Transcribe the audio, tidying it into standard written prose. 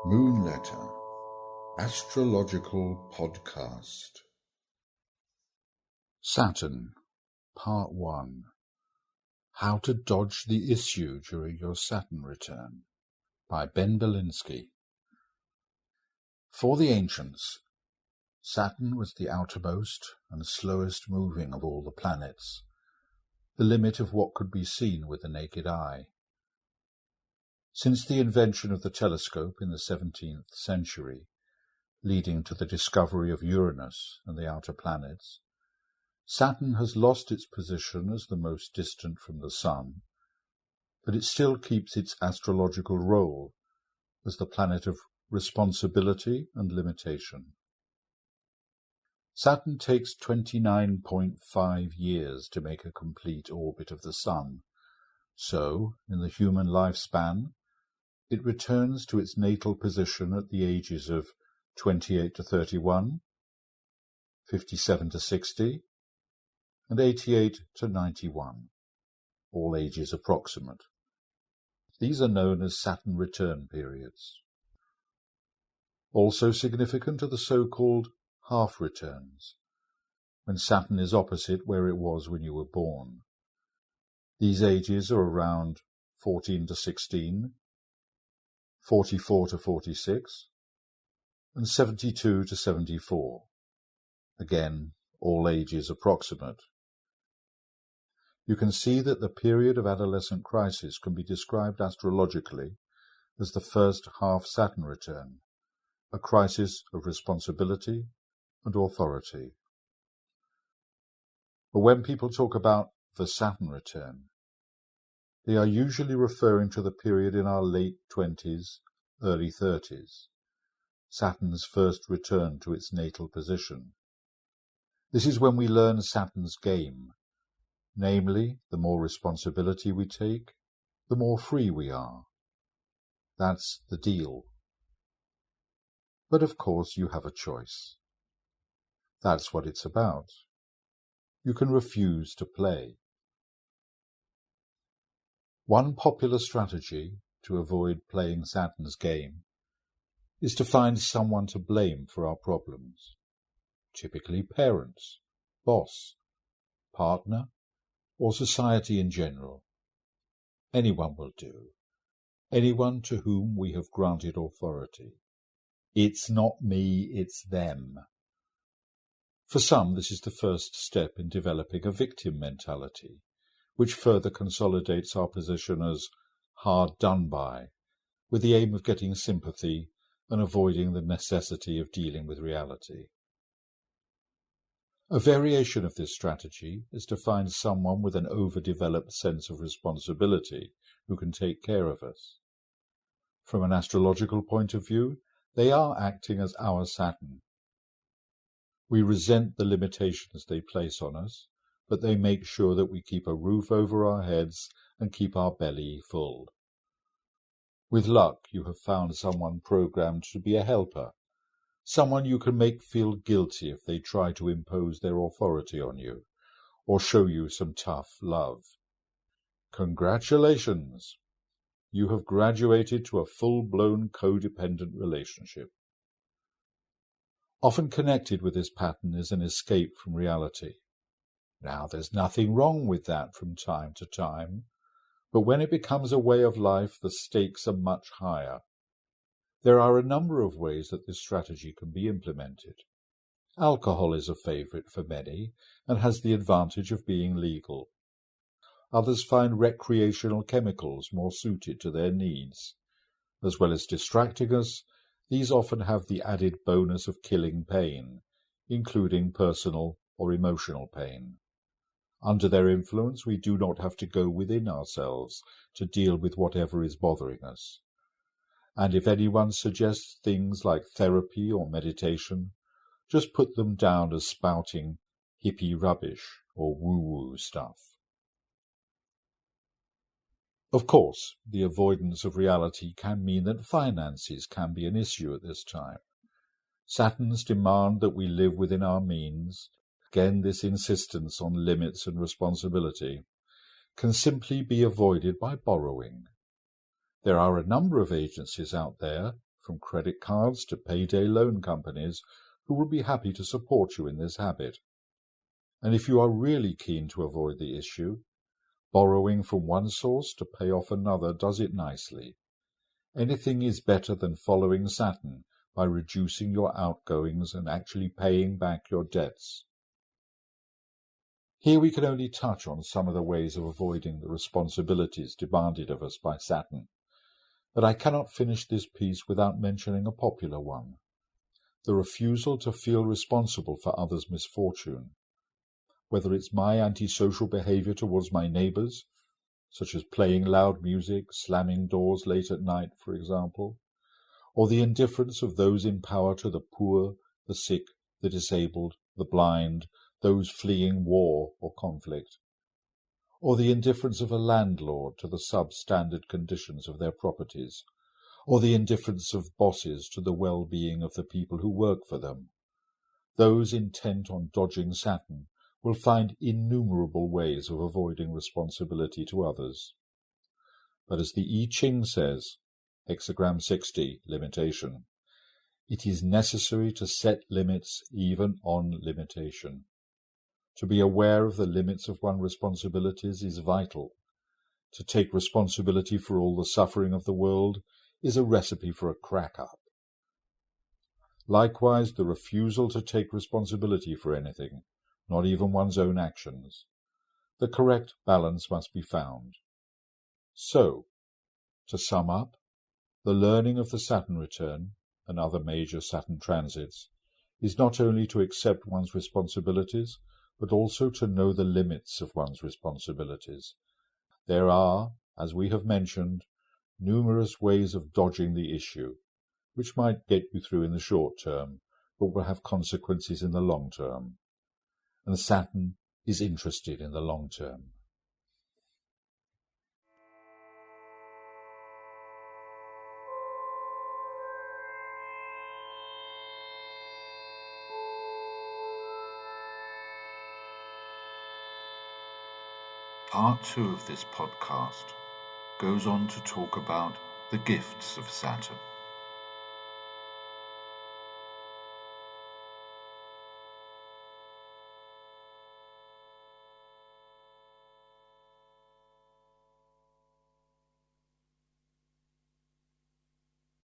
Moon Letter, Astrological Podcast. Saturn, Part 1. How to Dodge the Issue During Your Saturn Return, by Ben Belinsky. For the ancients, Saturn was the outermost and slowest moving of all the planets, the limit of what could be seen with the naked eye. Since the invention of the telescope in the 17th century, leading to the discovery of Uranus and the outer planets, Saturn has lost its position as the most distant from the Sun, but it still keeps its astrological role as the planet of responsibility and limitation. Saturn takes 29.5 years to make a complete orbit of the Sun, so, in the human lifespan, it returns to its natal position at the ages of 28 to 31, 57 to 60, and 88 to 91, all ages approximate. These are known as Saturn return periods. Also significant are the so-called half returns, when Saturn is opposite where it was when you were born. These ages are around 14 to 16, 44 to 46, and 72 to 74. Again, all ages approximate. You can see that the period of adolescent crisis can be described astrologically as the first half Saturn return, a crisis of responsibility and authority. But when people talk about the Saturn return, they are usually referring to the period in our late 20s, early 30s, Saturn's first return to its natal position. This is when we learn Saturn's game, namely, the more responsibility we take, the more free we are. That's the deal. But of course you have a choice. That's what it's about. You can refuse to play. One popular strategy to avoid playing Saturn's game is to find someone to blame for our problems, typically parents, boss, partner, or society in general. Anyone will do, anyone to whom we have granted authority. It's not me, it's them. For some, this is the first step in developing a victim mentality, which further consolidates our position as hard done by, with the aim of getting sympathy and avoiding the necessity of dealing with reality. A variation of this strategy is to find someone with an overdeveloped sense of responsibility who can take care of us. From an astrological point of view, they are acting as our Saturn. We resent the limitations they place on us, but they make sure that we keep a roof over our heads and keep our belly full. With luck, you have found someone programmed to be a helper, someone you can make feel guilty if they try to impose their authority on you, or show you some tough love. Congratulations! You have graduated to a full-blown codependent relationship. Often connected with this pattern is an escape from reality. Now, there's nothing wrong with that from time to time, but when it becomes a way of life, the stakes are much higher. There are a number of ways that this strategy can be implemented. Alcohol is a favorite for many and has the advantage of being legal. Others find recreational chemicals more suited to their needs. As well as distracting us, these often have the added bonus of killing pain, including personal or emotional pain. Under their influence, we do not have to go within ourselves to deal with whatever is bothering us. And if anyone suggests things like therapy or meditation, just put them down as spouting hippie rubbish or woo-woo stuff. Of course, the avoidance of reality can mean that finances can be an issue at this time. Saturn's demand that we live within our means again this insistence on limits and responsibility, can simply be avoided by borrowing. There are a number of agencies out there, from credit cards to payday loan companies, who will be happy to support you in this habit. And if you are really keen to avoid the issue, borrowing from one source to pay off another does it nicely. Anything is better than following Saturn by reducing your outgoings and actually paying back your debts. Here we can only touch on some of the ways of avoiding the responsibilities demanded of us by Saturn, but I cannot finish this piece without mentioning a popular one: the refusal to feel responsible for others' misfortune. Whether it's my antisocial behavior towards my neighbors, such as playing loud music, slamming doors late at night, for example, or the indifference of those in power to the poor, the sick, the disabled, the blind, those fleeing war or conflict, or the indifference of a landlord to the substandard conditions of their properties, or the indifference of bosses to the well-being of the people who work for them. Those intent on dodging Saturn will find innumerable ways of avoiding responsibility to others. But as the I Ching says, hexagram 60, limitation, it is necessary to set limits even on limitation. To be aware of the limits of one's responsibilities is vital. To take responsibility for all the suffering of the world is a recipe for a crack-up. Likewise, the refusal to take responsibility for anything, not even one's own actions. The correct balance must be found. So, to sum up, the learning of the Saturn return and other major Saturn transits is not only to accept one's responsibilities, but also to know the limits of one's responsibilities. There are, as we have mentioned, numerous ways of dodging the issue, which might get you through in the short term, but will have consequences in the long term. And Saturn is interested in the long term. Part 2 of this podcast goes on to talk about the gifts of Saturn.